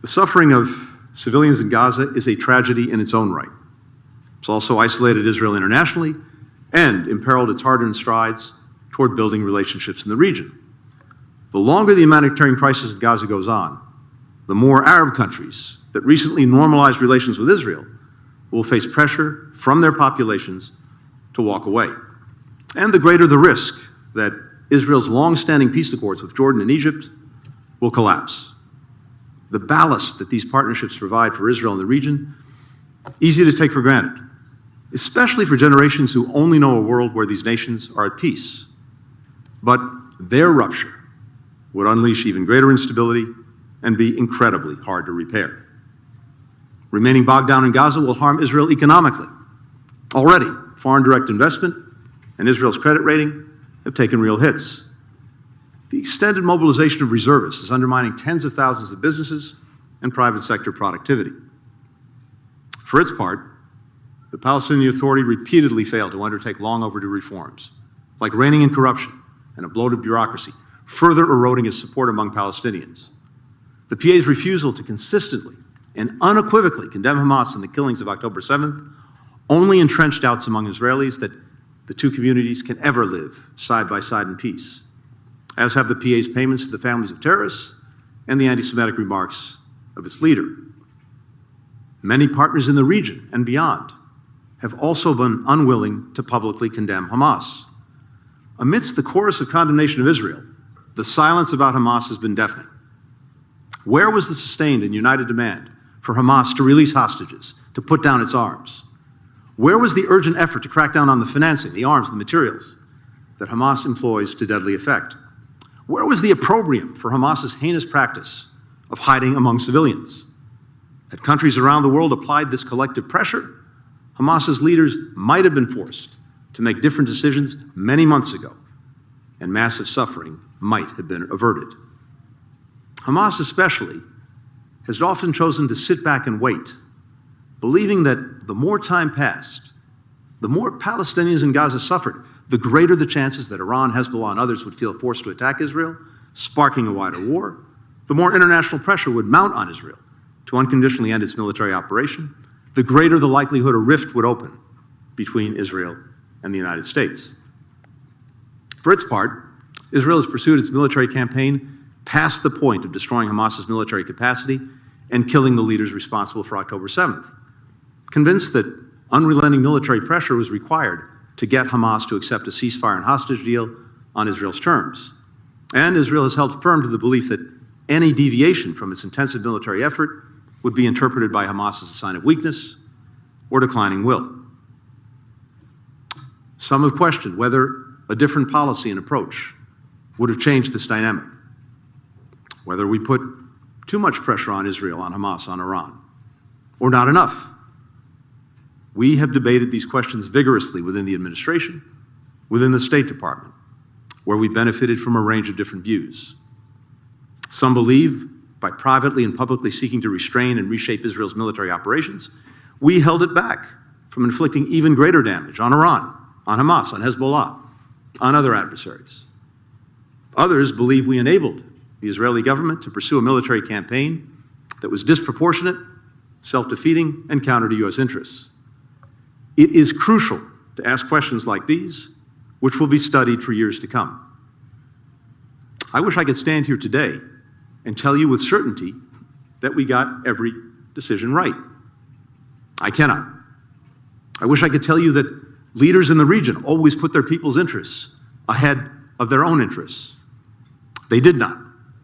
The suffering of civilians in Gaza is a tragedy in its own right. It's also isolated Israel internationally and imperiled its hard-earned strides toward building relationships in the region. The longer the humanitarian crisis in Gaza goes on, the more Arab countries that recently normalized relations with Israel will face pressure from their populations to walk away. And the greater the risk that Israel's long-standing peace accords with Jordan and Egypt will collapse. The ballast that these partnerships provide for Israel in the region, easy to take for granted, especially for generations who only know a world where these nations are at peace. But their rupture would unleash even greater instability and be incredibly hard to repair. Remaining bogged down in Gaza will harm Israel economically. Already, foreign direct investment and Israel's credit rating have taken real hits. The extended mobilization of reservists is undermining tens of thousands of businesses and private sector productivity. For its part, the Palestinian Authority repeatedly failed to undertake long overdue reforms, like reining in corruption and a bloated bureaucracy, further eroding its support among Palestinians. The PA's refusal to consistently and unequivocally condemn Hamas and the killings of October 7th only entrenched doubts among Israelis that the two communities can ever live side by side in peace, as have the PA's payments to the families of terrorists and the anti-Semitic remarks of its leader. Many partners in the region and beyond have also been unwilling to publicly condemn Hamas. Amidst the chorus of condemnation of Israel, the silence about Hamas has been deafening. Where was the sustained and united demand for Hamas to release hostages, to put down its arms? Where was the urgent effort to crack down on the financing, the arms, the materials that Hamas employs to deadly effect? Where was the opprobrium for Hamas's heinous practice of hiding among civilians? Had countries around the world applied this collective pressure, Hamas's leaders might have been forced to make different decisions many months ago, and massive suffering might have been averted. Hamas especially has often chosen to sit back and wait, believing that the more time passed, the more Palestinians in Gaza suffered, the greater the chances that Iran, Hezbollah, and others would feel forced to attack Israel, sparking a wider war, the more international pressure would mount on Israel to unconditionally end its military operation, the greater the likelihood a rift would open between Israel and the United States. For its part, Israel has pursued its military campaign past the point of destroying Hamas's military capacity and killing the leaders responsible for October 7th, convinced that unrelenting military pressure was required to get Hamas to accept a ceasefire and hostage deal on Israel's terms. And Israel has held firm to the belief that any deviation from its intensive military effort would be interpreted by Hamas as a sign of weakness or declining will. Some have questioned whether a different policy and approach would have changed this dynamic, whether we put too much pressure on Israel, on Hamas, on Iran, or not enough. We have debated these questions vigorously within the administration, within the State Department, where we benefited from a range of different views. Some believe, by privately and publicly seeking to restrain and reshape Israel's military operations, we held it back from inflicting even greater damage on Iran, on Hamas, on Hezbollah, on other adversaries. Others believe we enabled the Israeli government to pursue a military campaign that was disproportionate, self-defeating, and counter to U.S. interests. It is crucial to ask questions like these, which will be studied for years to come. I wish I could stand here today and tell you with certainty that we got every decision right. I cannot. I wish I could tell you that leaders in the region always put their people's interests ahead of their own interests. They did not.